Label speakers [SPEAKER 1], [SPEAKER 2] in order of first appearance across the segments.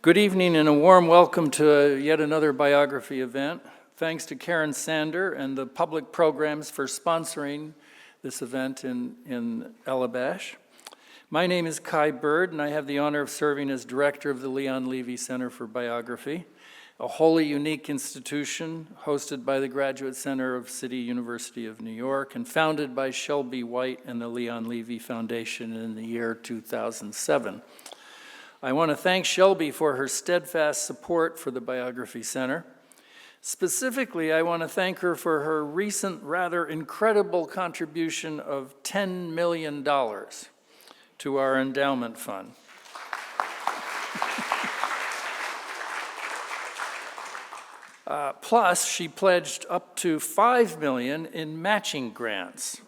[SPEAKER 1] Good evening and a warm welcome to yet another biography event. Thanks to Karen Sander and the public programs for sponsoring this event in Elebash. My name is Kai Bird, and I have the honor of serving as director of the Leon Levy Center for Biography, a wholly unique institution hosted by the Graduate Center of City University of New York and founded by Shelby White and the Leon Levy Foundation in the year 2007. I want to thank Shelby for her steadfast support for the Biography Center. Specifically, I want to thank her for her recent, rather incredible contribution of $10 million to our endowment fund. Plus, she pledged up to $5 million in matching grants.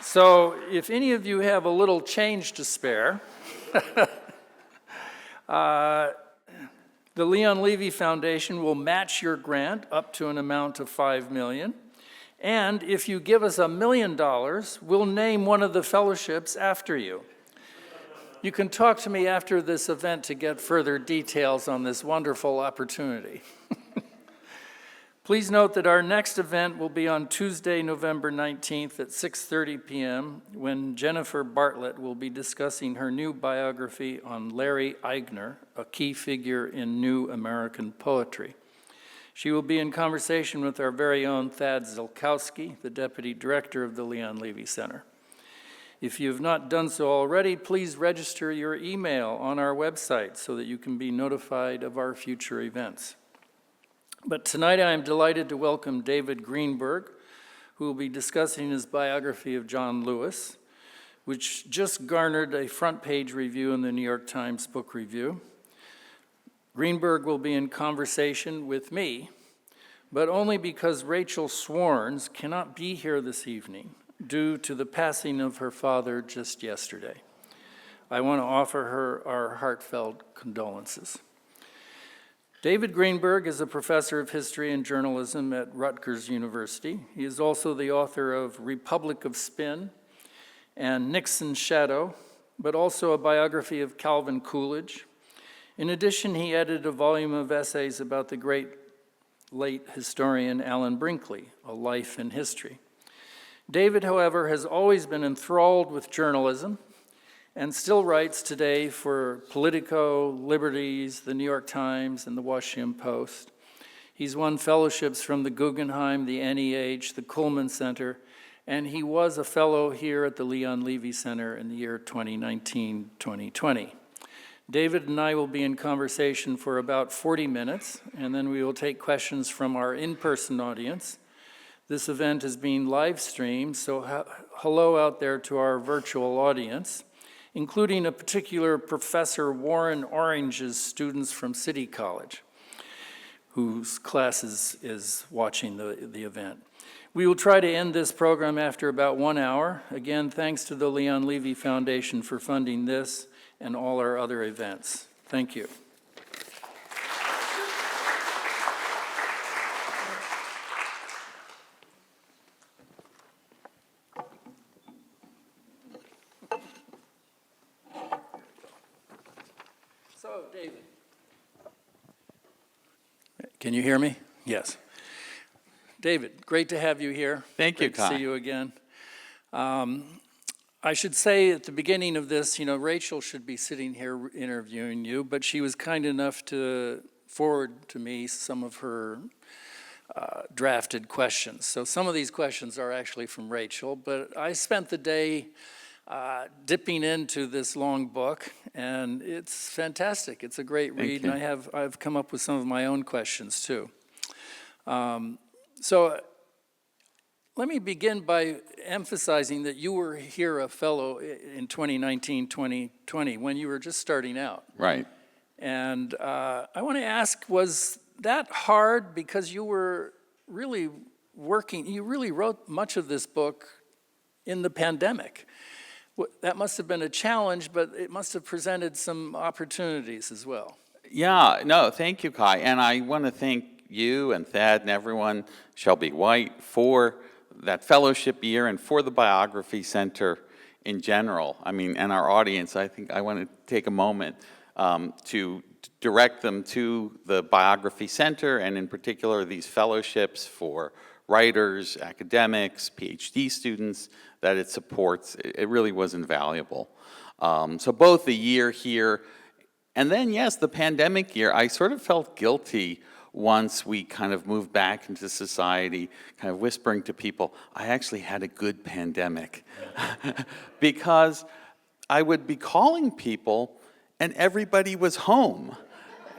[SPEAKER 1] So if any of you have a little change to spare, the Leon Levy Foundation will match your grant up to an amount of $5 million. And if you give us $1 million, we'll name one of the fellowships after you. You can talk to me after this event to get further details on this wonderful opportunity. Please note that our next event will be on Tuesday, November 19th at 6:30 p.m. when Jennifer Bartlett will be discussing her new biography on Larry Eigner, a key figure in new American poetry. She will be in conversation with our very own Thad Zilkowski, the deputy director of the Leon Levy Center. If you have not done so already, please register your email on our website so that you can be notified of our future events. But tonight I am delighted to welcome David Greenberg, who will be discussing his biography of John Lewis, which just garnered a front-page review in the New York Times Book Review. Greenberg will be in conversation with me, but only because Rachel Swarns cannot be here this evening due to the passing of her father just yesterday. I want to offer her our heartfelt condolences. David Greenberg is a professor of history and journalism at Rutgers University. He is also the author of Republic of Spin and Nixon's Shadow, but also a biography of Calvin Coolidge. In addition, he edited a volume of essays about the great late historian Alan Brinkley, A Life in History. David, however, has always been enthralled with journalism and still writes today for Politico, Liberties, the New York Times, and the Washington Post. He's won fellowships from the Guggenheim, the NEH, the Cullman Center, and he was a fellow here at the Leon Levy Center in the year 2019-2020. David and I will be in conversation for about 40 minutes, and then we will take questions from our in-person audience. This event is being live streamed, so hello out there to our virtual audience, including a particular Professor Warren Orange's students from City College, whose class is watching the event. We will try to end this program after about 1 hour. Again, thanks to the Leon Levy Foundation for funding this and all our other events. Thank you. So, David. Can you hear me? Yes. David, great to have you here.
[SPEAKER 2] Thank you, Kai.
[SPEAKER 1] Great to see you again. I should say at the beginning of this, Rachel should be sitting here interviewing you, but she was kind enough to forward to me some of her drafted questions. So some of these questions are actually from Rachel, but I spent the day dipping into this long book, and it's fantastic. It's a great read, and I've come up with some of my own questions too. So let me begin by emphasizing that you were here a fellow in 2019-2020 when you were just starting out.
[SPEAKER 2] Right.
[SPEAKER 1] And I want to ask, was that hard because you were really working, you really wrote much of this book in the pandemic? That must have been a challenge, but it must have presented some opportunities as well.
[SPEAKER 2] Yeah, no, thank you, Kai. And I want to thank you and Thad and everyone, Shelby White, for that fellowship year and for the Biography Center in general, I mean, and our audience, I think I want to take a moment to direct them to the Biography Center, and in particular these fellowships for writers, academics, PhD students that it supports. It really was invaluable. So both the year here and then, yes, the pandemic year, I sort of felt guilty once we kind of moved back into society, kind of whispering to people, I actually had a good pandemic. Because I would be calling people and everybody was home.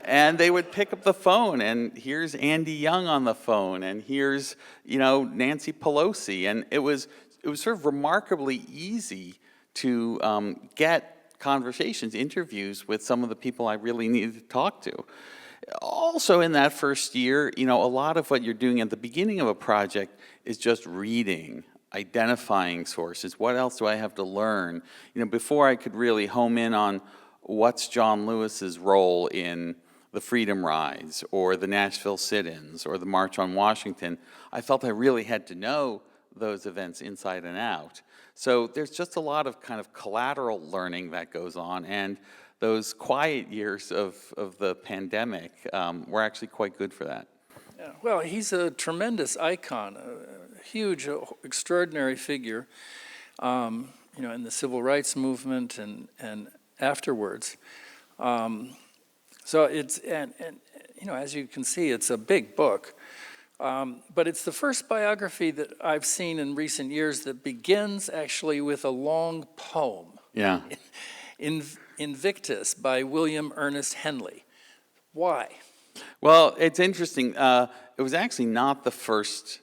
[SPEAKER 2] And they would pick up the phone, and here's Andy Young on the phone, and here's, Nancy Pelosi. And it was sort of remarkably easy to get conversations, interviews with some of the people I really needed to talk to. Also in that first year, a lot of what you're doing at the beginning of a project is just reading, identifying sources. What else do I have to learn? Before I could really home in on what's John Lewis's role in the Freedom Rides or the Nashville sit-ins or the March on Washington, I felt I really had to know those events inside and out. So there's just a lot of kind of collateral learning that goes on, and those quiet years of the pandemic were actually quite good for that.
[SPEAKER 1] Yeah, well, he's a tremendous icon, a huge, extraordinary figure, in the civil rights movement and afterwards. So it's, and as you can see, it's a big book. But it's the first biography that I've seen in recent years that begins actually with a long poem.
[SPEAKER 2] Yeah.
[SPEAKER 1] Invictus by William Ernest Henley. Why?
[SPEAKER 2] Well, it's interesting. It was actually not the first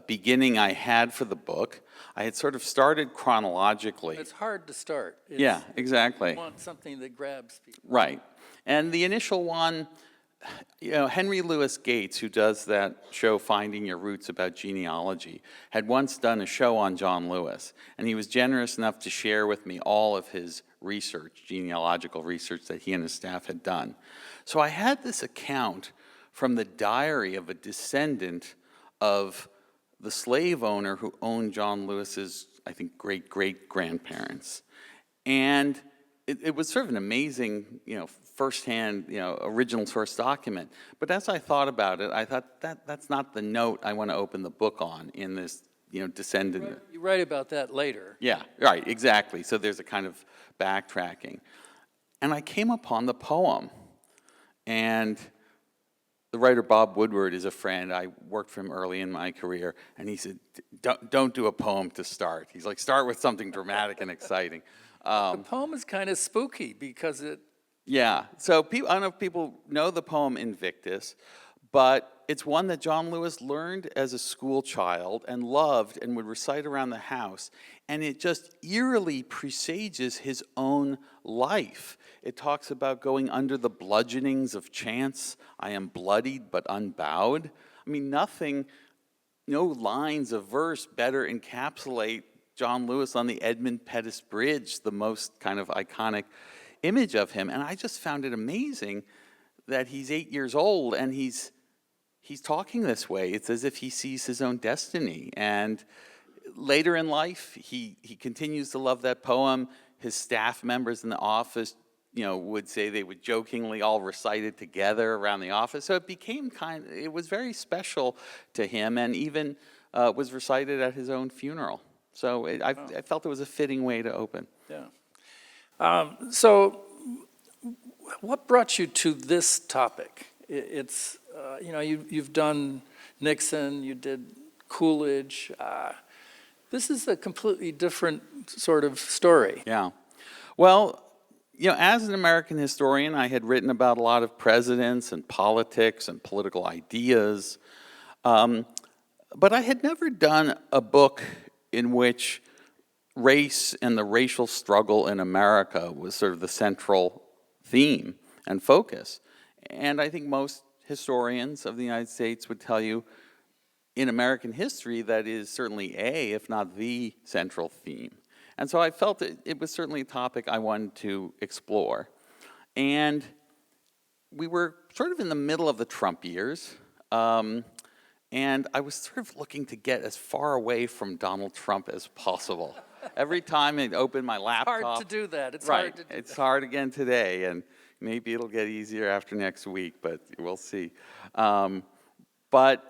[SPEAKER 2] beginning I had for the book. I had sort of started chronologically.
[SPEAKER 1] It's hard to start.
[SPEAKER 2] Yeah, exactly.
[SPEAKER 1] You want something that grabs people.
[SPEAKER 2] Right. And the initial one, Henry Louis Gates, who does that show Finding Your Roots about genealogy, had once done a show on John Lewis, and he was generous enough to share with me all of his research, genealogical research that he and his staff had done. So I had this account from the diary of a descendant of the slave owner who owned John Lewis's, I think, great-great-grandparents. And it was sort of an amazing, firsthand, original source document. But as I thought about it, I thought that's not the note I want to open the book on in this, descendant.
[SPEAKER 1] You write about that later.
[SPEAKER 2] Yeah, right, exactly. So there's a kind of backtracking. And I came upon the poem. And the writer Bob Woodward is a friend. I worked for him early in my career. And he said, don't do a poem to start. He's like, start with something dramatic and exciting.
[SPEAKER 1] The poem is kind of spooky because it...
[SPEAKER 2] Yeah, so I don't know if people know the poem Invictus, but it's one that John Lewis learned as a school child and loved and would recite around the house, and it just eerily presages his own life. It talks about going under the bludgeonings of chance. I am bloodied but unbowed. I mean, no lines of verse better encapsulate John Lewis on the Edmund Pettus Bridge, the most kind of iconic image of him. And I just found it amazing that he's 8 years old and he's talking this way. It's as if he sees his own destiny. And later in life, he continues to love that poem. His staff members in the office, would say they would jokingly all recite it together around the office. So it became it was very special to him, and even was recited at his own funeral. So I felt it was a fitting way to open.
[SPEAKER 1] Yeah. So what brought you to this topic? It's, you've done Nixon, you did Coolidge. This is a completely different sort of story.
[SPEAKER 2] Yeah. Well, as an American historian, I had written about a lot of presidents and politics and political ideas. But I had never done a book in which race and the racial struggle in America was sort of the central theme and focus. And I think most historians of the United States would tell you in American history that is certainly if not the central theme. And so I felt that it was certainly a topic I wanted to explore. And we were sort of in the middle of the Trump years. And I was sort of looking to get as far away from Donald Trump as possible. Every time I open my laptop.
[SPEAKER 1] Hard to do that. It's
[SPEAKER 2] Right.
[SPEAKER 1] hard to do
[SPEAKER 2] It's
[SPEAKER 1] that.
[SPEAKER 2] hard again today, and maybe it'll get easier after next week, but we'll see. But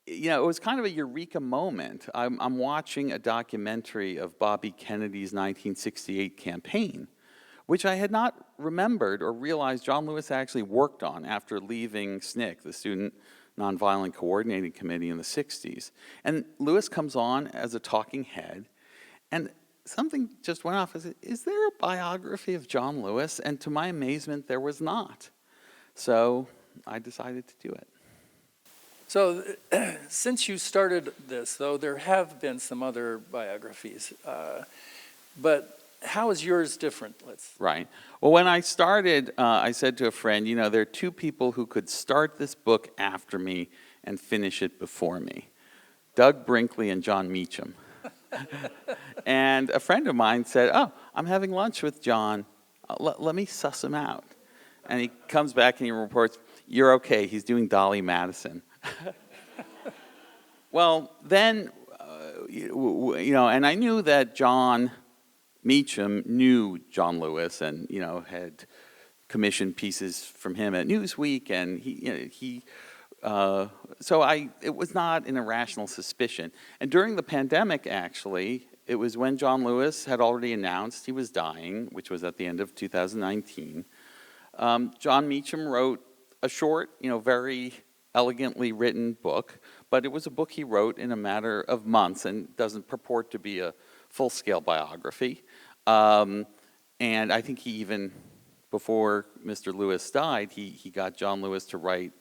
[SPEAKER 2] you know, it was kind of a eureka moment. I'm watching a documentary of Bobby Kennedy's 1968 campaign, which I had not remembered or realized John Lewis actually worked on after leaving SNCC, the Student Nonviolent Coordinating Committee in the 60s. And Lewis comes on as a talking head, and something just went off. I said, is there a biography of John Lewis? And to my amazement, there was not. So I decided to do it.
[SPEAKER 1] So since you started this, though, there have been some other biographies. But how is yours different?
[SPEAKER 2] Right. Well, when I started, I said to a friend, you know, there are two people who could start this book after me and finish it before me, Doug Brinkley and John Meacham. And a friend of mine said, oh, I'm having lunch with John. Let me suss him out. And he comes back and he reports, you're okay, he's doing Dolly Madison. Well, then, you know, and I knew that John Meacham knew John Lewis and, you know, had commissioned pieces from him at Newsweek, and it was not an irrational suspicion. And during the pandemic, actually, it was when John Lewis had already announced he was dying, which was at the end of 2019. John Meacham wrote a short, you know, very elegantly written book, but it was a book he wrote in a matter of months and doesn't purport to be a full-scale biography. And I think he even, before Mr. Lewis died, he got John Lewis to write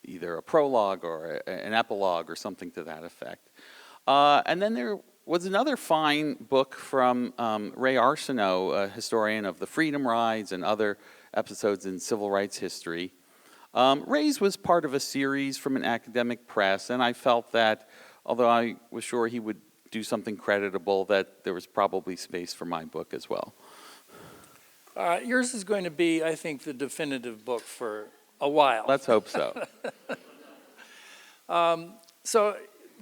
[SPEAKER 2] either a prologue or an epilogue or something to that effect. And then there was another fine book from Ray Arsenault, a historian of the Freedom Rides and other episodes in civil rights history. Ray's was part of a series from an academic press, and I felt that, although I was sure he would do something creditable, that there was probably space for my book as well.
[SPEAKER 1] Yours is going to be, I think, the definitive book for a while.
[SPEAKER 2] Let's hope so.
[SPEAKER 1] So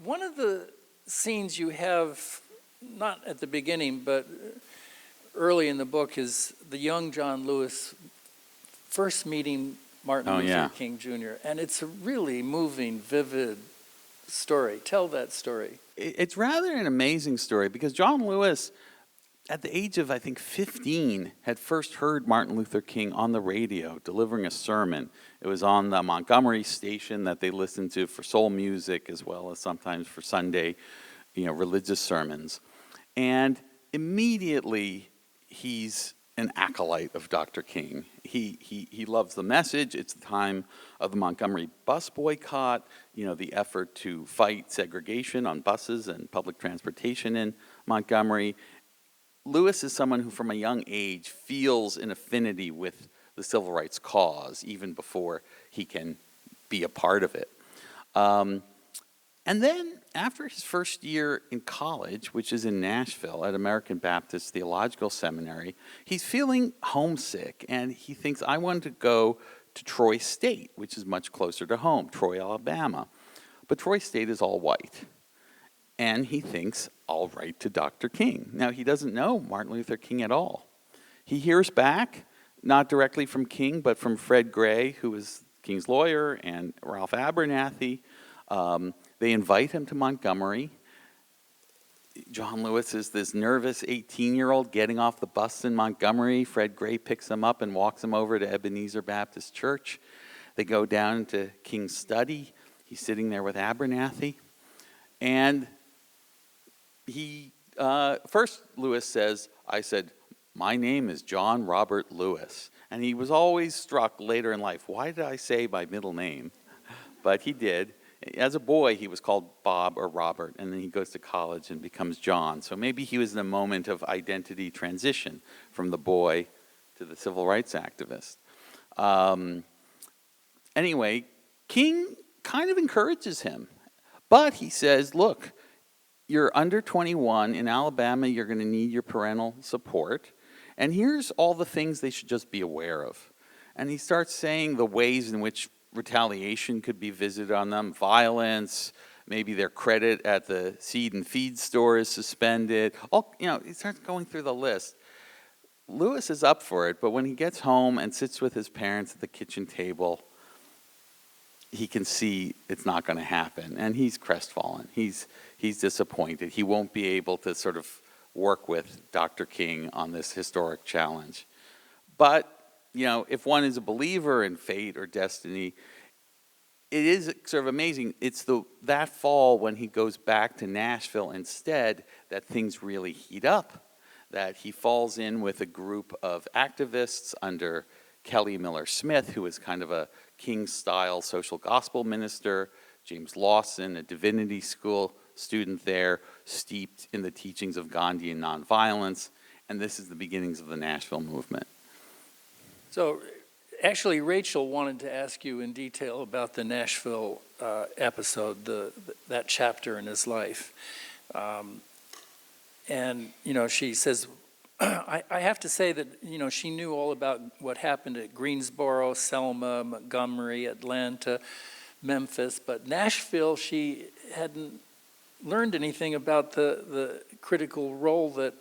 [SPEAKER 1] one of the scenes you have, not at the beginning, but early in the book, is the young John Lewis first meeting Martin Luther King Jr., and it's a really moving, vivid story. Tell that story.
[SPEAKER 2] It's rather an amazing story because John Lewis, at the age of, I think, 15, had first heard Martin Luther King on the radio delivering a sermon. It was on the Montgomery station that they listened to for soul music as well as sometimes for Sunday, you know, religious sermons. And immediately he's an acolyte of Dr. King. He loves the message. It's the time of the Montgomery bus boycott, you know, the effort to fight segregation on buses and public transportation in Montgomery. Lewis is someone who from a young age feels an affinity with the civil rights cause even before he can be a part of it. And then after his first year in college, which is in Nashville at American Baptist Theological Seminary, he's feeling homesick, and he thinks, I want to go to Troy State, which is much closer to home, Troy, Alabama. But Troy State is all white. And he thinks, I'll write to Dr. King. Now, he doesn't know Martin Luther King at all. He hears back, not directly from King, but from Fred Gray, who was King's lawyer, and Ralph Abernathy. They invite him to Montgomery. John Lewis is this nervous 18-year-old getting off the bus in Montgomery. Fred Gray picks him up and walks him over to Ebenezer Baptist Church. They go down to King's study. He's sitting there with Abernathy. And first Lewis says, I said, my name is John Robert Lewis. And he was always struck later in life, why did I say my middle name? But he did. As a boy, he was called Bob or Robert, and then he goes to college and becomes John. So maybe he was in a moment of identity transition from the boy to the civil rights activist. Anyway, King kind of encourages him. But he says, look, you're under 21. In Alabama, you're going to need your parental support. And here's all the things they should just be aware of. And he starts saying the ways in which retaliation could be visited on them, violence, maybe their credit at the seed and feed store is suspended. He starts going through the list. Lewis is up for it, but when he gets home and sits with his parents at the kitchen table, he can see it's not going to happen, and he's crestfallen. He's disappointed. He won't be able to sort of work with Dr. King on this historic challenge. But, if one is a believer in fate or destiny, it is sort of amazing. It's that fall when he goes back to Nashville instead that things really heat up, that he falls in with a group of activists under Kelly Miller Smith, who is kind of a King-style social gospel minister, James Lawson, a divinity school student there, steeped in the teachings of Gandhi and nonviolence, and this is the beginnings of the Nashville movement.
[SPEAKER 1] So actually, Rachel wanted to ask you in detail about the Nashville episode, that chapter in his life. She says, I have to say that, she knew all about what happened at Greensboro, Selma, Montgomery, Atlanta, Memphis, but Nashville, she hadn't learned anything about the critical role that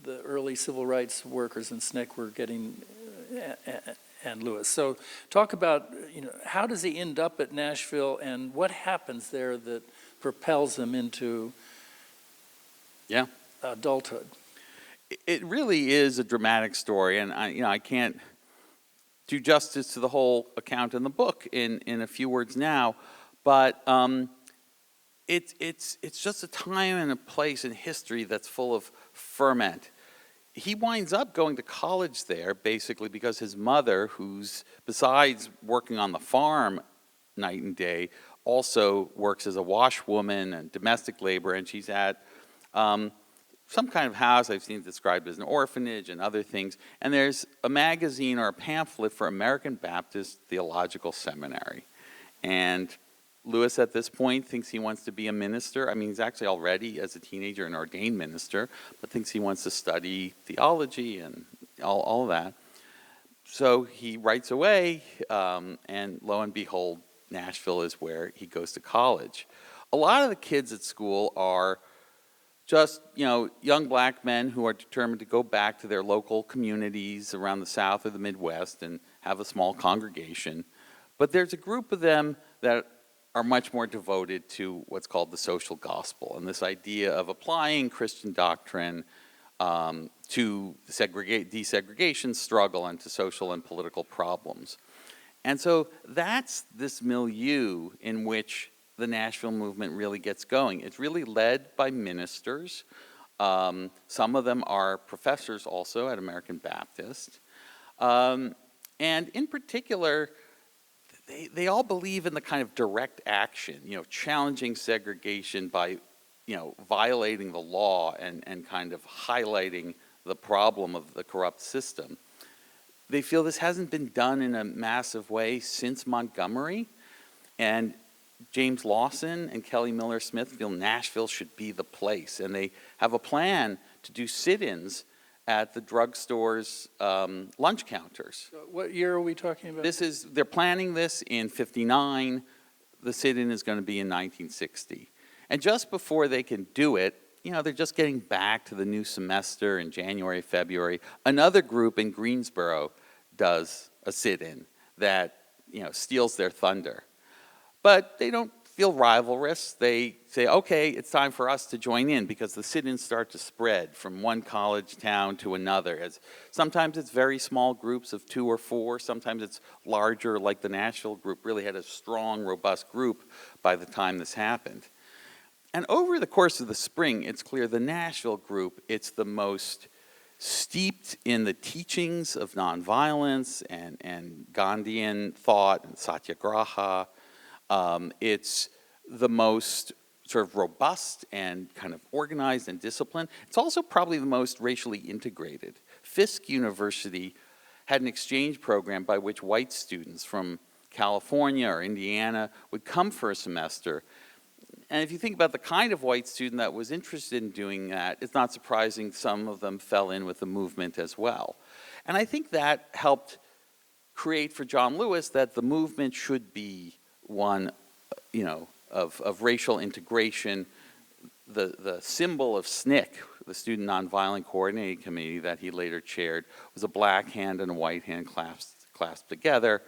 [SPEAKER 1] the early civil rights workers in SNCC were getting, and Lewis. So talk about, how does he end up at Nashville, and what happens there that propels him into adulthood?
[SPEAKER 2] It really is a dramatic story, and I can't do justice to the whole account in the book in a few words now, but it's just a time and a place in history that's full of ferment. He winds up going to college there basically because his mother, who's besides working on the farm night and day, also works as a washwoman and domestic labor, and she's at some kind of house I've seen described as an orphanage and other things. And there's a magazine or a pamphlet for American Baptist Theological Seminary. And Lewis at this point thinks he wants to be a minister. I mean, he's actually already, as a teenager, an ordained minister, but thinks he wants to study theology and all that. So he writes away, and lo and behold, Nashville is where he goes to college. A lot of the kids at school are just, young black men who are determined to go back to their local communities around the South or the Midwest and have a small congregation. But there's a group of them that are much more devoted to what's called the social gospel, and this idea of applying Christian doctrine to the desegregation struggle and to social and political problems. And so that's this milieu in which the Nashville movement really gets going. It's really led by ministers. Some of them are professors also at American Baptist. And in particular, they all believe in the kind of direct action, challenging segregation by, violating the law and kind of highlighting the problem of the corrupt system. They feel this hasn't been done in a massive way since Montgomery, and James Lawson and Kelly Miller Smith feel Nashville should be the place, and they have a plan to do sit-ins at the drugstore's lunch counters.
[SPEAKER 1] So what year are we talking about?
[SPEAKER 2] They're planning this in '59. The sit-in is going to be in 1960. And just before they can do it, they're just getting back to the new semester in January, February. Another group in Greensboro does a sit-in that, steals their thunder. But they don't feel rivalrous. They say, okay, it's time for us to join in, because the sit-ins start to spread from one college town to another. Sometimes it's very small groups of 2 or 4. Sometimes it's larger, like the Nashville group really had a strong, robust group by the time this happened. And over the course of the spring, it's clear the Nashville group, it's the most steeped in the teachings of nonviolence and Gandhian thought and satyagraha. It's the most sort of robust and kind of organized and disciplined. It's also probably the most racially integrated. Fisk University had an exchange program by which white students from California or Indiana would come for a semester. And if you think about the kind of white student that was interested in doing that, it's not surprising some of them fell in with the movement as well. And I think that helped create for John Lewis that the movement should be one, of racial integration. The symbol of SNCC, the Student Nonviolent Coordinating Committee that he later chaired, was a black hand and a white hand clasped together.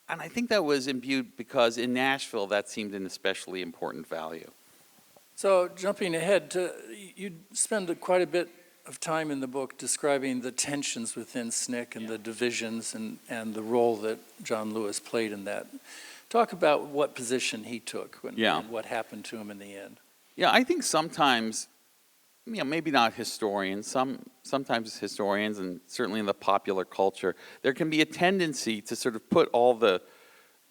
[SPEAKER 2] And I think that was imbued because in Nashville that seemed an especially important value.
[SPEAKER 1] So jumping ahead, you spend quite a bit of time in the book describing the tensions within SNCC and the divisions and the role that John Lewis played in that. Talk about what position he took and what happened to him in the end.
[SPEAKER 2] Yeah, I think sometimes, maybe not historians, sometimes historians, and certainly in the popular culture, there can be a tendency to sort of put all the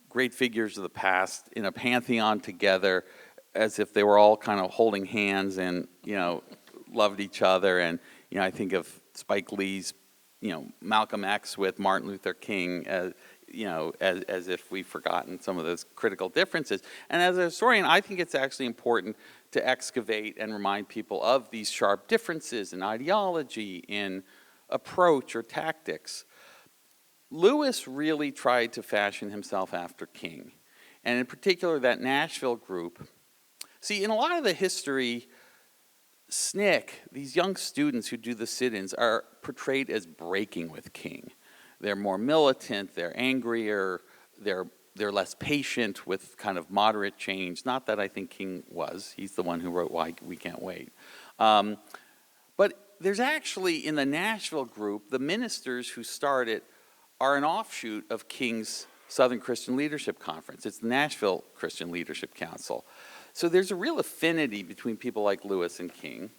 [SPEAKER 2] great figures of the past in a pantheon together as if they were all kind of holding hands and, loved each other. And, I think of Spike Lee's, Malcolm X with Martin Luther King as if we've forgotten some of those critical differences. And as a historian, I think it's actually important to excavate and remind people of these sharp differences in ideology, in approach or tactics. Lewis really tried to fashion himself after King, and in particular that Nashville group. See, in a lot of the history, SNCC, these young students who do the sit-ins, are portrayed as breaking with King. They're more militant, they're angrier, they're less patient with kind of moderate change. Not that I think King was. He's the one who wrote Why We Can't Wait. But there's actually, in the Nashville group, the ministers who started are an offshoot of King's Southern Christian Leadership Conference. It's the Nashville Christian Leadership Council. So there's a real affinity between people like Lewis and King.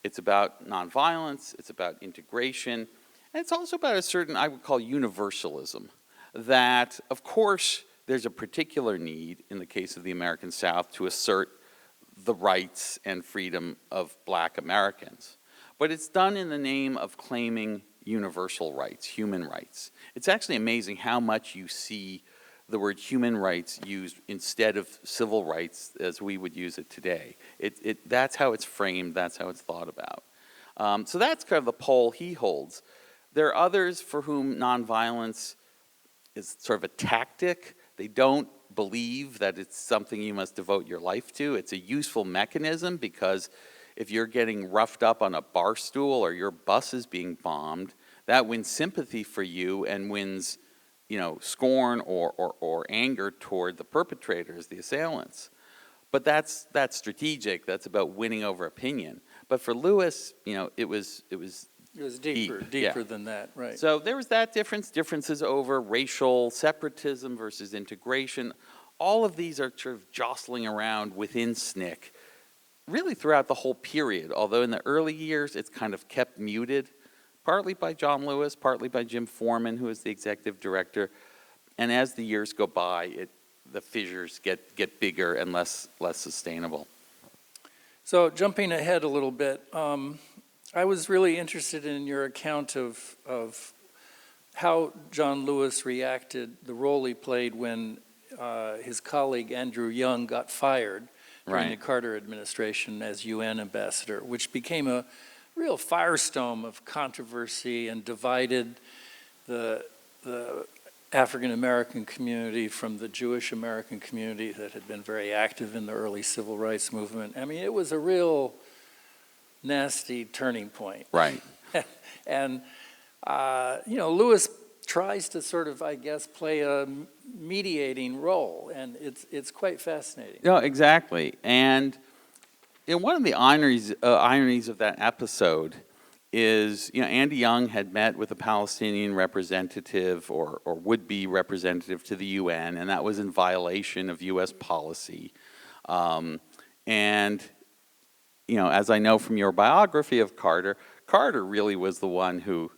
[SPEAKER 2] It's about nonviolence, it's about integration, and it's also about a certain, I would call, universalism. That, of course, there's a particular need in the case of the American South to assert the rights and freedom of Black Americans. But it's done in the name of claiming universal rights, human rights. It's actually amazing how much you see the word human rights used instead of civil rights as we would use it today. That's how it's framed, that's how it's thought about. So that's kind of the pole he holds. There are others for whom nonviolence is sort of a tactic. They don't believe that it's something you must devote your life to. It's a useful mechanism because if you're getting roughed up on a bar stool or your bus is being bombed, that wins sympathy for you and wins, scorn or anger toward the perpetrators, the assailants. But that's strategic. That's about winning over opinion. But for Lewis, it was
[SPEAKER 1] deeper than that, right?
[SPEAKER 2] So there was that differences over racial separatism versus integration. All of these are sort of jostling around within SNCC, really throughout the whole period. Although in the early years, it's kind of kept muted, partly by John Lewis, partly by Jim Foreman, who is the executive director. And as the years go by, the fissures get bigger and less sustainable.
[SPEAKER 1] So jumping ahead a little bit, I was really interested in your account of how John Lewis reacted, the role he played when his colleague Andrew Young got fired during the Carter administration as UN ambassador, which became a real firestorm of controversy and divided the African American community from the Jewish American community that had been very active in the early civil rights movement. I mean, it was a real nasty turning point.
[SPEAKER 2] Right.
[SPEAKER 1] And, Lewis tries to sort of, I guess, play a mediating role, and it's quite fascinating.
[SPEAKER 2] No, exactly. And one of the ironies of that episode is, Andy Young had met with a Palestinian representative or would-be representative to the UN, and that was in violation of U.S. policy. And as I know from your biography of Carter, Carter really was the one who,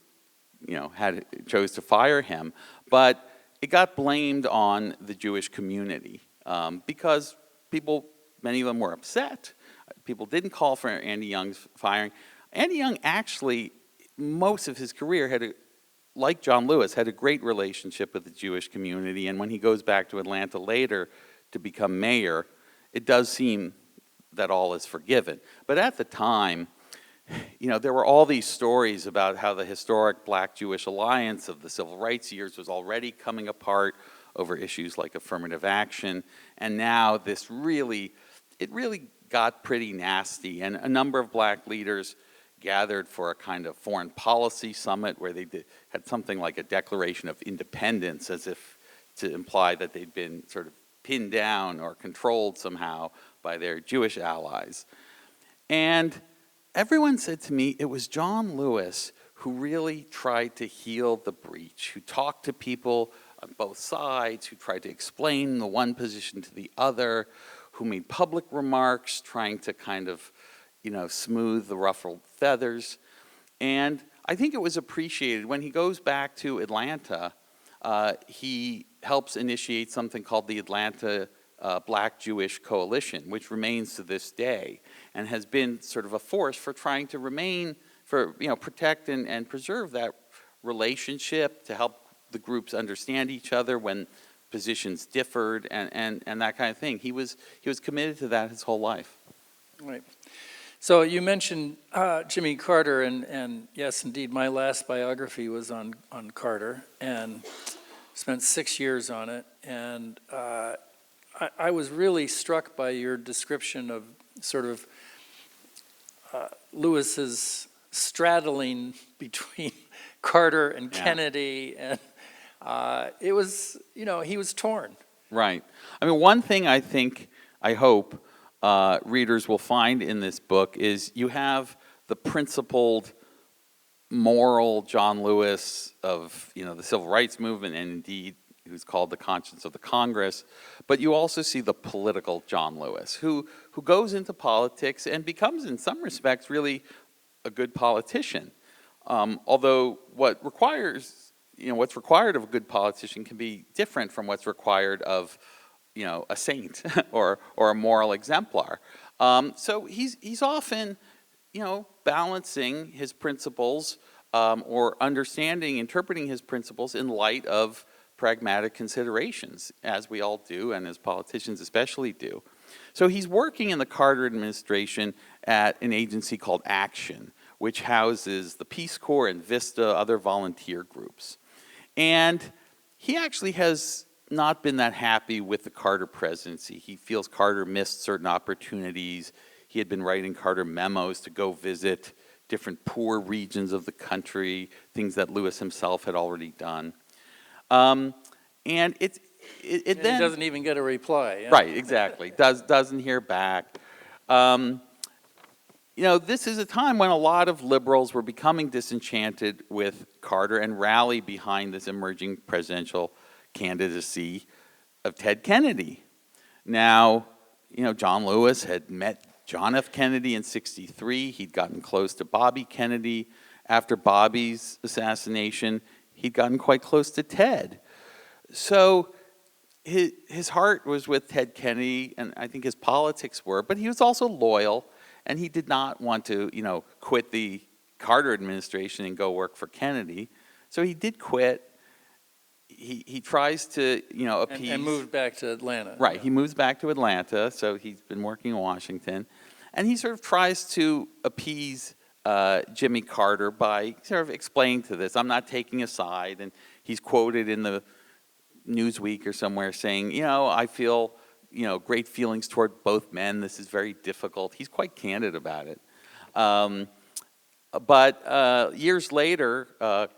[SPEAKER 2] chose to fire him. But it got blamed on the Jewish community because many of them were upset. People didn't call for Andy Young's firing. Andy Young actually, most of his career like John Lewis, had a great relationship with the Jewish community. And when he goes back to Atlanta later to become mayor, it does seem that all is forgiven. But at the time, there were all these stories about how the historic Black-Jewish alliance of the civil rights years was already coming apart over issues like affirmative action. And now it really got pretty nasty. And a number of black leaders gathered for a kind of foreign policy summit where they had something like a declaration of independence, as if to imply that they'd been sort of pinned down or controlled somehow by their Jewish allies. And everyone said to me it was John Lewis who really tried to heal the breach, who talked to people on both sides, who tried to explain the one position to the other, who made public remarks trying to kind of, smooth the ruffled feathers. And I think it was appreciated. When he goes back to Atlanta, he helps initiate something called the Atlanta Black Jewish Coalition, which remains to this day and has been sort of a force for trying to protect and preserve that relationship, to help the groups understand each other when positions differed and that kind of thing. He was committed to that his whole life.
[SPEAKER 1] Right. So you mentioned Jimmy Carter, and yes, indeed, my last biography was on Carter, and spent 6 years on it. And I was really struck by your description of sort of Lewis's straddling between Carter and Kennedy, and it was, he was torn. Right.
[SPEAKER 2] I mean, one thing I hope readers will find in this book is you have the principled, moral John Lewis of, the civil rights movement, and indeed, who's called the conscience of the Congress, but you also see the political John Lewis, who goes into politics and becomes, in some respects, really a good politician. Although what's required of a good politician can be different from what's required of, a saint or a moral exemplar. So he's often, balancing his principles or interpreting his principles in light of pragmatic considerations, as we all do, and as politicians especially do. So he's working in the Carter administration at an agency called Action, which houses the Peace Corps and Vista, other volunteer groups. And he actually has not been that happy with the Carter presidency. He feels Carter missed certain opportunities. He had been writing Carter memos to go visit different poor regions of the country, things that Lewis himself had already done. And then
[SPEAKER 1] he doesn't even get a reply. Yeah?
[SPEAKER 2] Right, exactly. Doesn't hear back. This is a time when a lot of liberals were becoming disenchanted with Carter and rally behind this emerging presidential candidacy of Ted Kennedy. Now, John Lewis had met John F. Kennedy in '63. He'd gotten close to Bobby Kennedy. After Bobby's assassination, he'd gotten quite close to Ted. So his heart was with Ted Kennedy, and I think his politics were, but he was also loyal, and he did not want to, quit the Carter administration and go work for Kennedy. So he did quit. He tries to, appease.
[SPEAKER 1] And moved back to Atlanta.
[SPEAKER 2] Right,
[SPEAKER 1] Yeah.
[SPEAKER 2] he moves back to Atlanta, so he's been working in Washington. And he sort of tries to appease Jimmy Carter by sort of explaining to this, I'm not taking a side. And he's quoted in the Newsweek or somewhere saying, I feel, great feelings toward both men. This is very difficult. He's quite candid about it. But years later,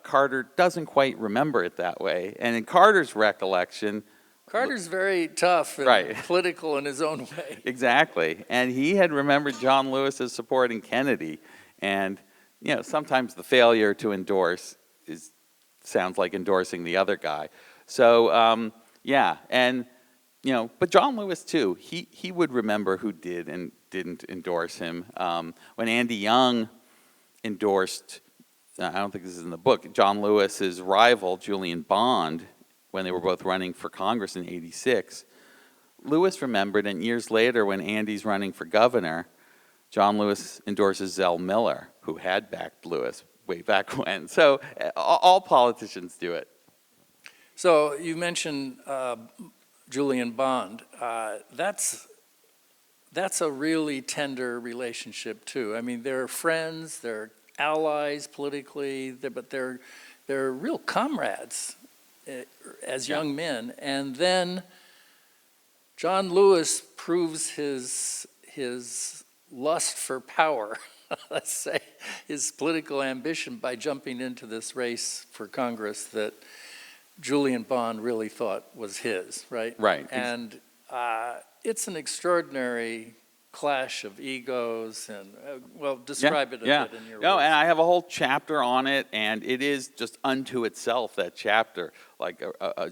[SPEAKER 2] Carter doesn't quite remember it that way. And in Carter's recollection...
[SPEAKER 1] Carter's very tough and
[SPEAKER 2] right.
[SPEAKER 1] political in his own way.
[SPEAKER 2] Exactly. And he had remembered John Lewis as supporting Kennedy. And, sometimes the failure to endorse sounds like endorsing the other guy. So, but John Lewis, too, he would remember who did and didn't endorse him. When Andy Young endorsed, I don't think this is in the book, John Lewis's rival, Julian Bond, when they were both running for Congress in '86, Lewis remembered, and years later when Andy's running for governor, John Lewis endorses Zell Miller, who had backed Lewis way back when. So all politicians do it.
[SPEAKER 1] So you mentioned Julian Bond. That's a really tender relationship too. I mean, they're friends, they're allies politically, but they're real comrades. as
[SPEAKER 2] Yeah.
[SPEAKER 1] young men. And then John Lewis proves his lust for power, let's say, his political ambition by jumping into this race for Congress that Julian Bond really thought was his, right?
[SPEAKER 2] Right.
[SPEAKER 1] And it's an extraordinary clash of egos and, well, describe it a bit in your
[SPEAKER 2] No,
[SPEAKER 1] words.
[SPEAKER 2] and I have a whole chapter on it, and it is just unto itself, that chapter, like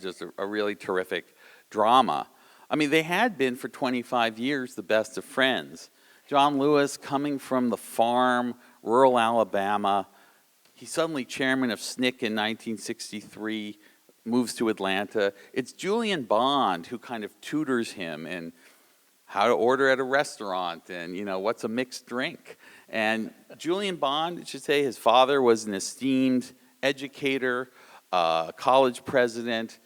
[SPEAKER 2] just a really terrific drama. I mean, they had been for 25 years the best of friends. John Lewis, coming from the farm, rural Alabama, he's suddenly chairman of SNCC in 1963, moves to Atlanta. It's Julian Bond who kind of tutors him in how to order at a restaurant and, what's a mixed drink. And Julian Bond, I should say, his father was an esteemed educator, college president.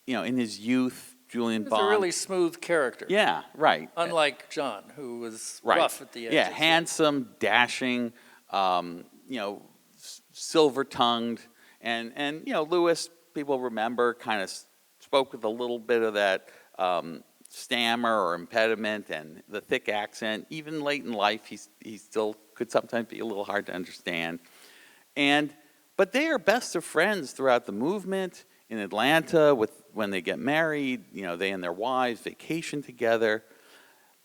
[SPEAKER 2] In his youth, Julian
[SPEAKER 1] He's
[SPEAKER 2] Bond.
[SPEAKER 1] a really smooth character.
[SPEAKER 2] Yeah, right.
[SPEAKER 1] Unlike John, who was
[SPEAKER 2] Right.
[SPEAKER 1] rough at the edges.
[SPEAKER 2] Yeah, handsome, dashing, silver-tongued. And Lewis, people remember, kind of spoke with a little bit of that stammer or impediment and the thick accent. Even late in life, he still could sometimes be a little hard to understand. But they are best of friends throughout the movement in Atlanta. When they get married, they and their wives vacation together.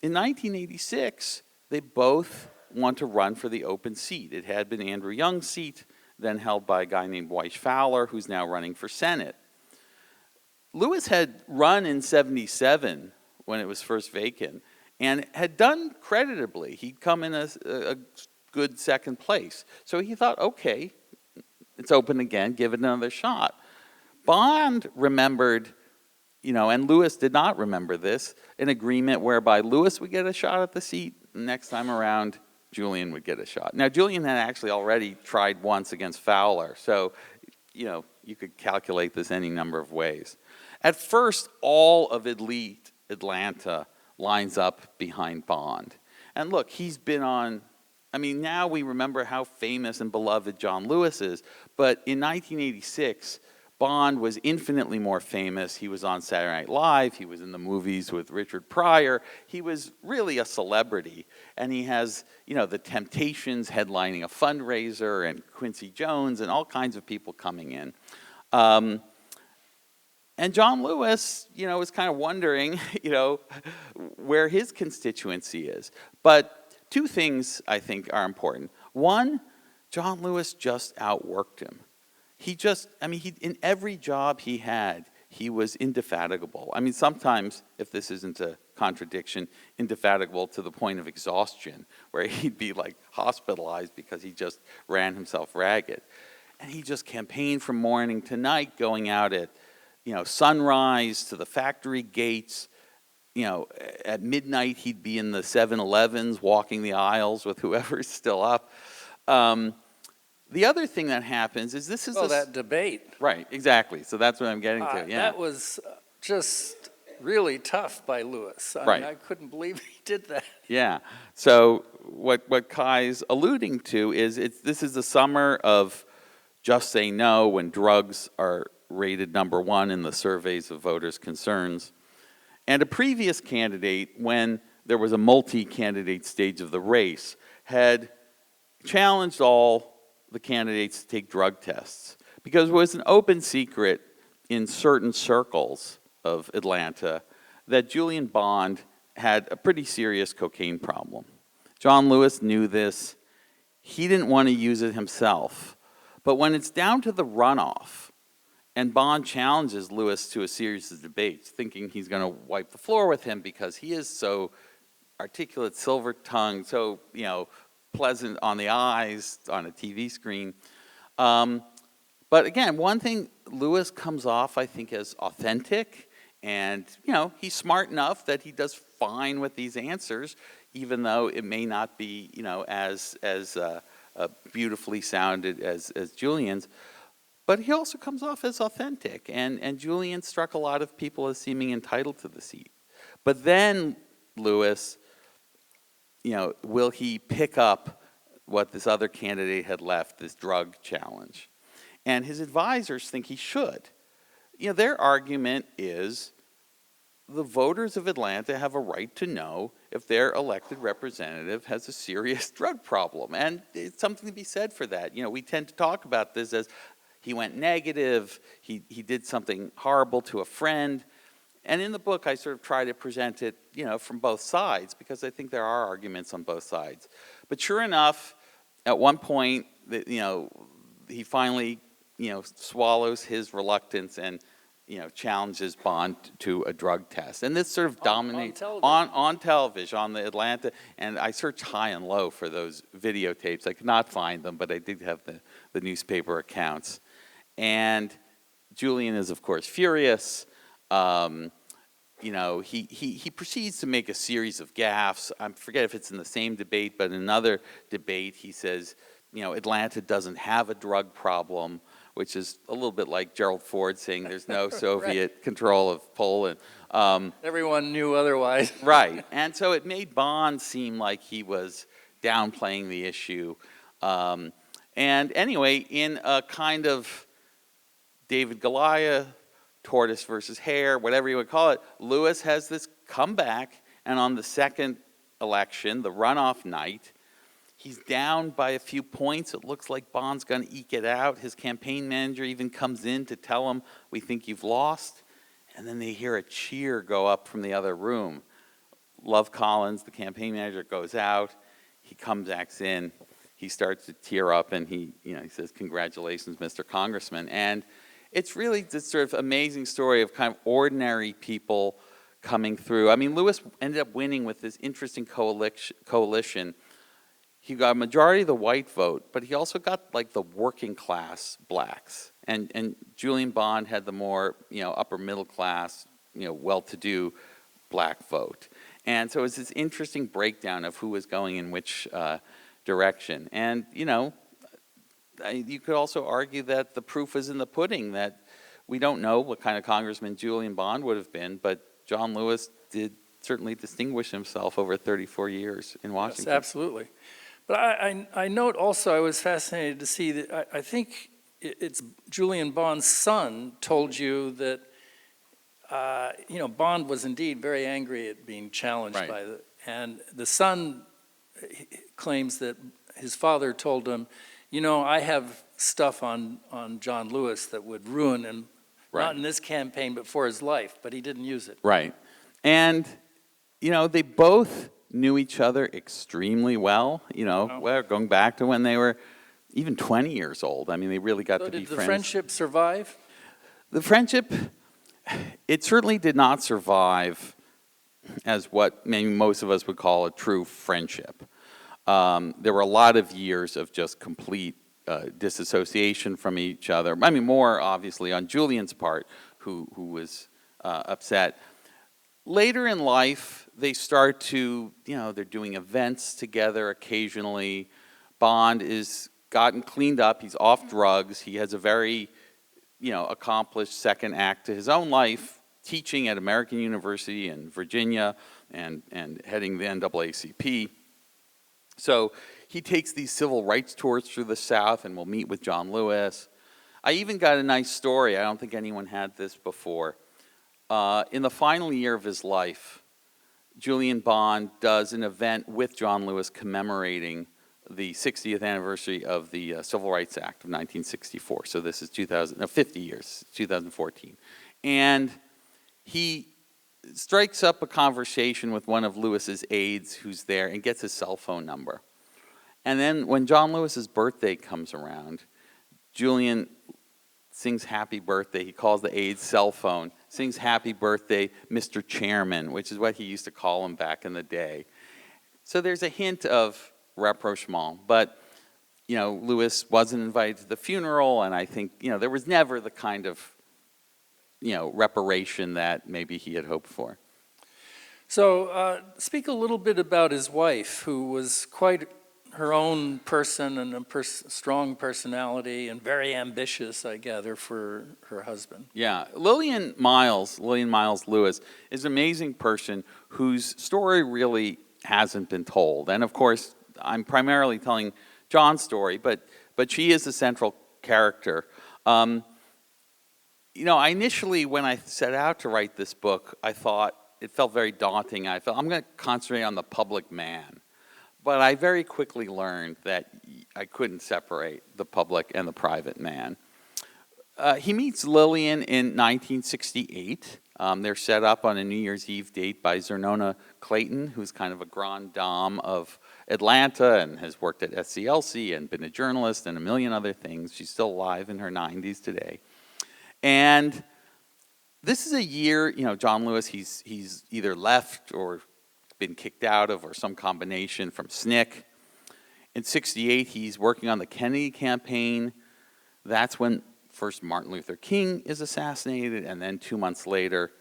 [SPEAKER 2] In 1986, they both want to run for the open seat. It had been Andrew Young's seat, then held by a guy named Weiss Fowler, who's now running for Senate. Lewis had run in 77 when it was first vacant, and had done creditably. He'd come in a good second place. So he thought, okay, it's open again, give it another shot. Bond remembered, and Lewis did not remember this, an agreement whereby Lewis would get a shot at the seat, and next time around, Julian would get a shot. Now, Julian had actually already tried once against Fowler, so, you could calculate this any number of ways. At first, all of elite Atlanta lines up behind Bond. And look, he's been on, now we remember how famous and beloved John Lewis is, but in 1986, Bond was infinitely more famous. He was on Saturday Night Live. He was in the movies with Richard Pryor. He was really a celebrity. And he has, the Temptations headlining a fundraiser, and Quincy Jones, and all kinds of people coming in. And John Lewis, was kind of wondering, where his constituency is. But two things, I think, are important. One, John Lewis just outworked him. He in every job he had, he was indefatigable. Sometimes, if this isn't a contradiction, indefatigable to the point of exhaustion, where he'd be like hospitalized because he just ran himself ragged. And he just campaigned from morning to night, going out at, sunrise to the factory gates. At midnight, he'd be in the 7-Elevens walking the aisles with whoever's still up. The other thing that happens is
[SPEAKER 1] that debate.
[SPEAKER 2] Right, exactly. So that's what I'm getting to, yeah.
[SPEAKER 1] That was just really tough by Lewis. I couldn't believe he did that.
[SPEAKER 2] Yeah. So what Kai's alluding to is this is the summer of Just Say No, when drugs are rated number one in the surveys of voters' concerns. And a previous candidate, when there was a multi-candidate stage of the race, had challenged all the candidates to take drug tests, because it was an open secret in certain circles of Atlanta that Julian Bond had a pretty serious cocaine problem. John Lewis knew this. He didn't want to use it himself. But when it's down to the runoff, and Bond challenges Lewis to a series of debates, thinking he's going to wipe the floor with him because he is so articulate, silver-tongued, so, pleasant on the eyes on a TV screen. But again, one thing, Lewis comes off, I think, as authentic, and he's smart enough that he does fine with these answers, even though it may not be as beautifully sounded as Julian's. But he also comes off as authentic, and Julian struck a lot of people as seeming entitled to the seat. But then Lewis, will he pick up what this other candidate had left, this drug challenge? And his advisors think he should, their argument is the voters of Atlanta have a right to know if their elected representative has a serious drug problem. And it's something to be said for that. We tend to talk about this as he went negative, he did something horrible to a friend. And in the book, I sort of try to present it, from both sides, because I think there are arguments on both sides. But sure enough, at one point, he finally, swallows his reluctance and, challenges Bond to a drug test. And this sort of dominates on television, on the Atlanta. And I searched high and low for those videotapes. I could not find them, but I did have the newspaper accounts. And Julian is, of course, furious. He proceeds to make a series of gaffes. I forget if it's in the same debate, but in another debate, he says, Atlanta doesn't have a drug problem, which is a little bit like Gerald Ford saying there's no Soviet control of Poland.
[SPEAKER 1] Everyone knew otherwise.
[SPEAKER 2] Right. And so it made Bond seem like he was downplaying the issue. And anyway, in a kind of David Goliath, tortoise versus hare, whatever you would call it, Lewis has this comeback, and on the second election, the runoff night, he's down by a few points. It looks like Bond's going to eke it out. His campaign manager even comes in to tell him, "We think you've lost." And then they hear a cheer go up from the other room. Love Collins, the campaign manager, goes out. He comes back in. He starts to tear up, and he says, "Congratulations, Mr. Congressman." And it's really this sort of amazing story of kind of ordinary people coming through. I mean, Lewis ended up winning with this interesting coalition. He got a majority of the white vote, but he also got like the working class blacks. And Julian Bond had the more, upper middle class, well-to-do black vote. And so it was this interesting breakdown of who was going in which direction. And, you could also argue that the proof is in the pudding, that we don't know what kind of congressman Julian Bond would have been, but John Lewis did certainly distinguish himself over 34 years in Washington.
[SPEAKER 1] Yes, absolutely. But I note also, I was fascinated to see that I think it's Julian Bond's son told you that, Bond was indeed very angry at being challenged by and the son claims that his father told him, I have stuff on John Lewis that would ruin him, not in this campaign, but for his life, but he didn't use it.
[SPEAKER 2] Right. And, they both knew each other extremely well, going back to when they were even 20 years old. I mean, they really got to be friends. Did the
[SPEAKER 1] friendship survive?
[SPEAKER 2] The friendship, it certainly did not survive as what maybe most of us would call a true friendship. There were a lot of years of just complete disassociation from each other. I mean, more obviously on Julian's part, who was upset. Later in life, they start to, they're doing events together occasionally. Bond is gotten cleaned up. He's off drugs. He has a very, accomplished second act to his own life, teaching at American University in Virginia and heading the NAACP. So he takes these civil rights tours through the South and will meet with John Lewis. I even got a nice story. I don't think anyone had this before. In the final year of his life, Julian Bond does an event with John Lewis commemorating the 60th anniversary of the Civil Rights Act of 1964. So this is 50 years, 2014. And he strikes up a conversation with one of Lewis's aides who's there and gets his cell phone number. And then when John Lewis's birthday comes around, Julian sings happy birthday. He calls the aide's cell phone, sings happy birthday, Mr. Chairman, which is what he used to call him back in the day. So there's a hint of rapprochement, but Lewis wasn't invited to the funeral, and I think there was never the kind of reparation that maybe he had hoped for.
[SPEAKER 1] So speak a little bit about his wife, who was quite her own person and a strong personality and very ambitious, I gather, for her husband.
[SPEAKER 2] Yeah, Lillian Miles Lewis is an amazing person whose story really hasn't been told. And of course, I'm primarily telling John's story, but she is the central character. I initially, when I set out to write this book, I thought it felt very daunting. I felt I'm going to concentrate on the public man. But I very quickly learned that I couldn't separate the public and the private man. He meets Lillian in 1968. They're set up on a New Year's Eve date by Zernona Clayton, who's kind of a grande dame of Atlanta and has worked at SCLC and been a journalist and a million other things. She's still alive in her 90s today. And this is a year, John Lewis, he's either left or been kicked out of or some combination from SNCC. In 68, he's working on the Kennedy campaign. That's when first Martin Luther King is assassinated, and then 2 months later,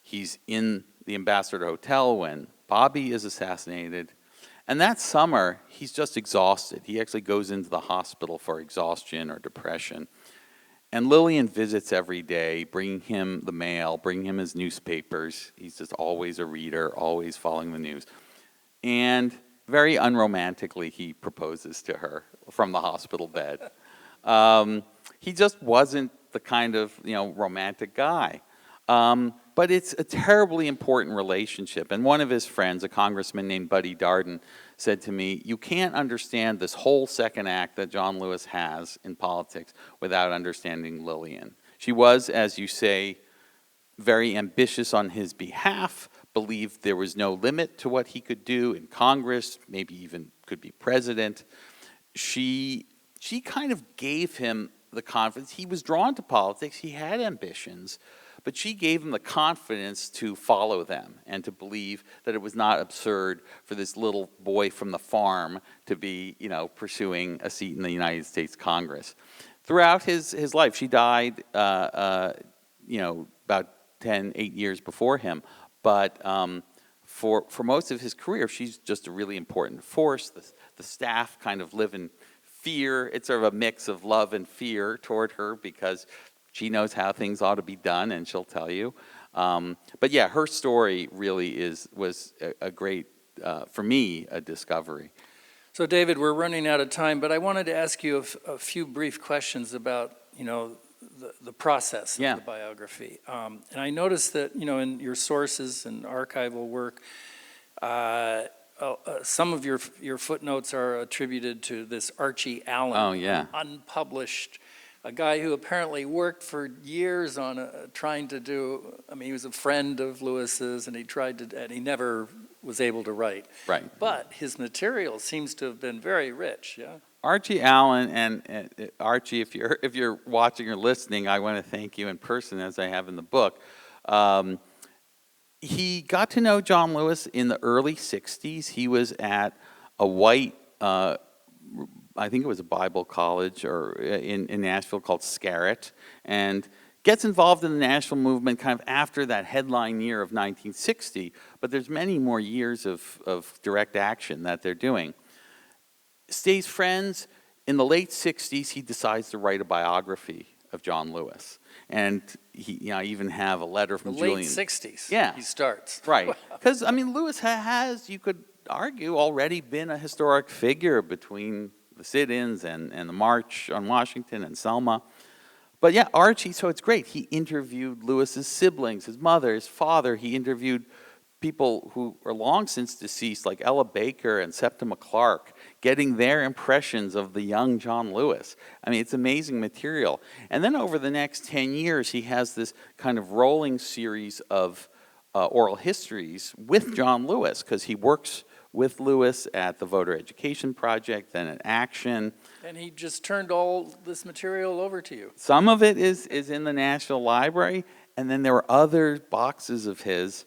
[SPEAKER 2] he's in the Ambassador Hotel when Bobby is assassinated. And that summer, he's just exhausted. He actually goes into the hospital for exhaustion or depression. And Lillian visits every day, bringing him the mail, bringing him his newspapers. He's just always a reader, always following the news. And very unromantically, he proposes to her from the hospital bed. He just wasn't the kind of, romantic guy. But it's a terribly important relationship. And one of his friends, a congressman named Buddy Darden, said to me, you can't understand this whole second act that John Lewis has in politics without understanding Lillian. She was, as you say, very ambitious on his behalf, believed there was no limit to what he could do in Congress, maybe even could be president. She kind of gave him the confidence. He was drawn to politics. He had ambitions. But she gave him the confidence to follow them and to believe that it was not absurd for this little boy from the farm to be, pursuing a seat in the United States Congress. Throughout his life, she died, about 8 years before him. But for most of his career, she's just a really important force. The staff kind of live in fear. It's sort of a mix of love and fear toward her because she knows how things ought to be done, and she'll tell you. But yeah, her story really was a great, for me, a discovery.
[SPEAKER 1] So David, we're running out of time, but I wanted to ask you a few brief questions about, the process of the biography. And I noticed that, in your sources and archival work, some of your footnotes are attributed to this Archie Allen, unpublished, a guy who apparently worked for years on trying to do, he was a friend of Lewis's, and he never was able to write.
[SPEAKER 2] Right.
[SPEAKER 1] But his material seems to have been very rich, yeah?
[SPEAKER 2] Archie Allen, and Archie, if you're watching or listening, I want to thank you in person, as I have in the book. He got to know John Lewis in the early 60s. He was at a white, I think it was a Bible college or in Nashville called Scarrett, and gets involved in the Nashville movement kind of after that headline year of 1960, but there's many more years of direct action that they're doing. Stays friends. In the late 60s, he decides to write a biography of John Lewis. And I even have a letter from Julian.
[SPEAKER 1] Late 60s,
[SPEAKER 2] he
[SPEAKER 1] starts.
[SPEAKER 2] Right, because, Lewis has, you could argue, already been a historic figure between the sit-ins and the March on Washington and Selma. But yeah, Archie, so it's great. He interviewed Lewis's siblings, his mother, his father. He interviewed people who are long since deceased, like Ella Baker and Septima Clark, getting their impressions of the young John Lewis. It's amazing material. And then over the next 10 years, he has this kind of rolling series of oral histories with John Lewis, because he works with Lewis at the Voter Education Project, then at Action.
[SPEAKER 1] And he just turned all this material over to you.
[SPEAKER 2] Some of it is in the National Library, and then there were other boxes of his.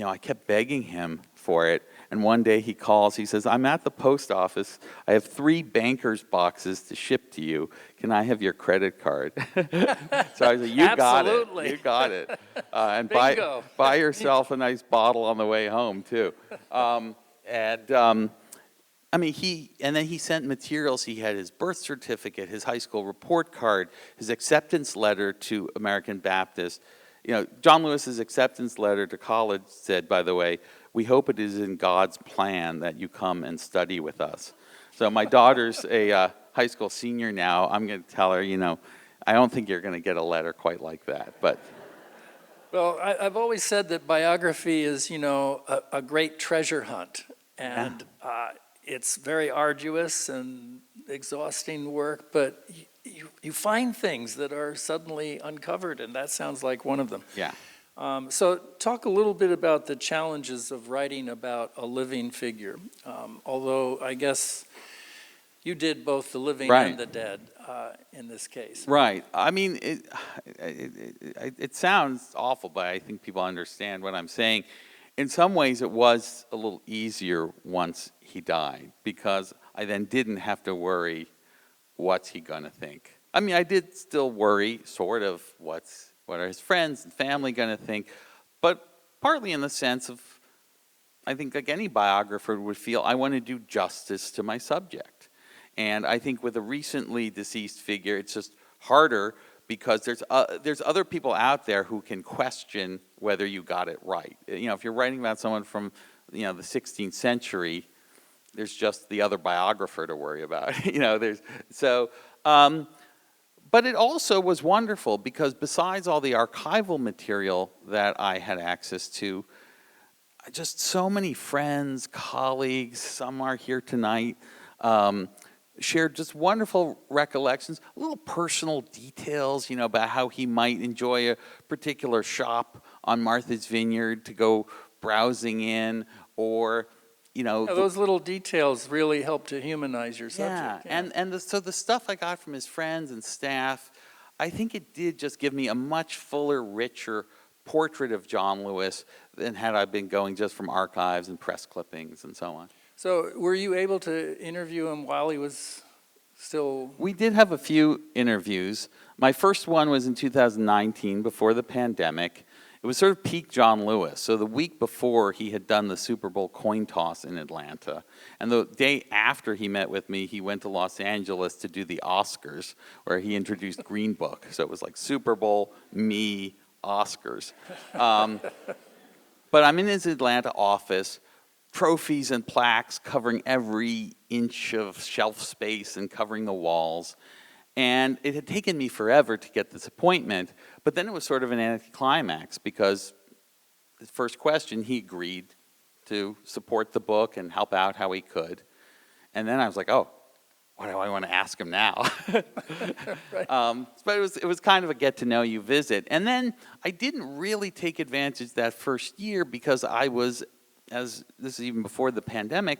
[SPEAKER 2] I kept begging him for it, and one day he calls, he says, I'm at the post office, I have 3 banker's boxes to ship to you, can I have your credit card? So I said, you got it, and buy yourself a nice bottle on the way home too. And then he sent materials. He had his birth certificate, his high school report card, his acceptance letter to American Baptist. John Lewis's acceptance letter to college said, by the way, we hope it is in God's plan that you come and study with us. So my daughter's a high school senior now. I'm going to tell her, I don't think you're going to get a letter quite like that, but
[SPEAKER 1] Well, I've always said that biography is, a great treasure hunt. And it's very arduous and exhausting work, but you find things that are suddenly uncovered, and that sounds like one of them.
[SPEAKER 2] yeah.
[SPEAKER 1] So talk a little bit about the challenges of writing about a living figure. Although I guess you did both the living
[SPEAKER 2] Right.
[SPEAKER 1] and the dead in this case.
[SPEAKER 2] Right. I mean, it sounds awful, but I think people understand what I'm saying. In some ways, it was a little easier once he died, because I then didn't have to worry, what's he going to think? I mean, I did still worry, sort of, what are his friends and family going to think? But partly in the sense of, I think like any biographer would feel, I want to do justice to my subject. And I think with a recently deceased figure, it's just harder because there's other people out there who can question whether you got it right. If you're writing about someone from, the 16th century, there's just the other biographer to worry about. But it also was wonderful because besides all the archival material that I had access to, just so many friends, colleagues, some are here tonight, shared just wonderful recollections, little personal details, about how he might enjoy a particular shop on Martha's Vineyard to go browsing in, or,
[SPEAKER 1] Those little details really help to humanize your subject.
[SPEAKER 2] So the stuff I got from his friends and staff, I think it did just give me a much fuller, richer portrait of John Lewis than had I been going just from archives and press clippings and so on.
[SPEAKER 1] So were you able to interview him while he was still?
[SPEAKER 2] We did have a few interviews. My first one was in 2019, before the pandemic. It was sort of peak John Lewis. So the week before, he had done the Super Bowl coin toss in Atlanta. And the day after he met with me, he went to Los Angeles to do the Oscars, where he introduced Green Book. So it was like Super Bowl, me, Oscars. But I'm in his Atlanta office, trophies and plaques covering every inch of shelf space and covering the walls. And it had taken me forever to get this appointment, but then it was sort of an anticlimax because the first question, he agreed to support the book and help out how he could. And then I was like, oh, what do I want to ask him now?
[SPEAKER 1] Right.
[SPEAKER 2] But it was kind of a get to know you visit. And then I didn't really take advantage that first year because I was, as this is even before the pandemic,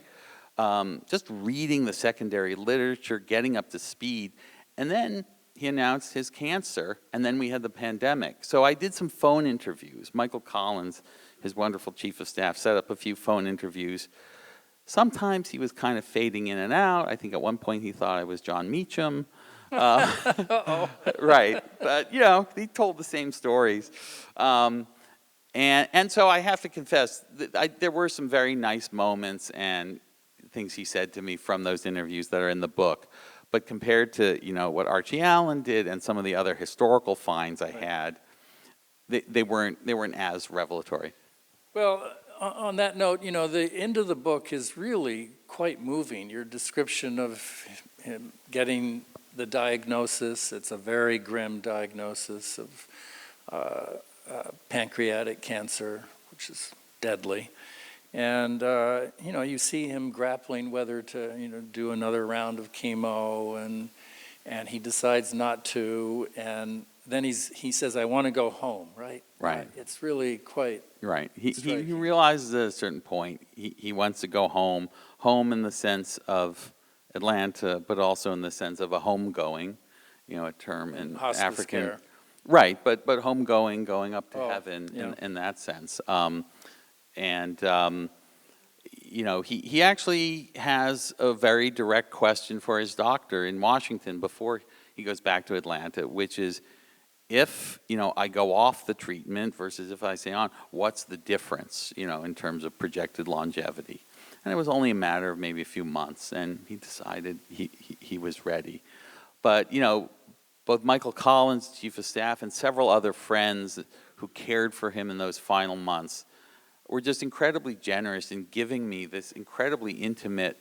[SPEAKER 2] just reading the secondary literature, getting up to speed. And then he announced his cancer, and then we had the pandemic. So I did some phone interviews. Michael Collins, his wonderful chief of staff, set up a few phone interviews. Sometimes he was kind of fading in and out. I think at one point he thought I was John Meacham. Right, but he told the same stories. And so I have to confess, that there were some very nice moments and things he said to me from those interviews that are in the book. But compared to, what Archie Allen did and some of the other historical finds I had, they weren't as revelatory.
[SPEAKER 1] Well, on that note, the end of the book is really quite moving. Your description of him getting the diagnosis, it's a very grim diagnosis of pancreatic cancer, which is deadly. And, you see him grappling whether to, do another round of chemo, and he decides not to. And then he says, I want to go home, right?
[SPEAKER 2] Right.
[SPEAKER 1] It's really quite
[SPEAKER 2] Right. He
[SPEAKER 1] striking.
[SPEAKER 2] realizes at a certain point he wants to go home in the sense of Atlanta, but also in the sense of a homegoing, a term in
[SPEAKER 1] Hospice
[SPEAKER 2] African.
[SPEAKER 1] care.
[SPEAKER 2] Right, but homegoing, going up to heaven
[SPEAKER 1] yeah.
[SPEAKER 2] in that sense. He actually has a very direct question for his doctor in Washington before he goes back to Atlanta, which is, if, I go off the treatment versus if I stay on, what's the difference, in terms of projected longevity? And it was only a matter of maybe a few months, and he decided he was ready. But, both Michael Collins, chief of staff, and several other friends who cared for him in those final months were just incredibly generous in giving me this incredibly intimate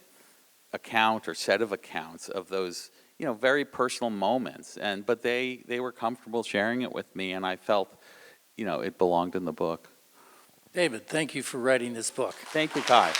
[SPEAKER 2] account or set of accounts of those very personal moments. But they were comfortable sharing it with me, and I felt, it belonged in the book.
[SPEAKER 1] David, thank you for writing this book.
[SPEAKER 2] Thank you, Kai.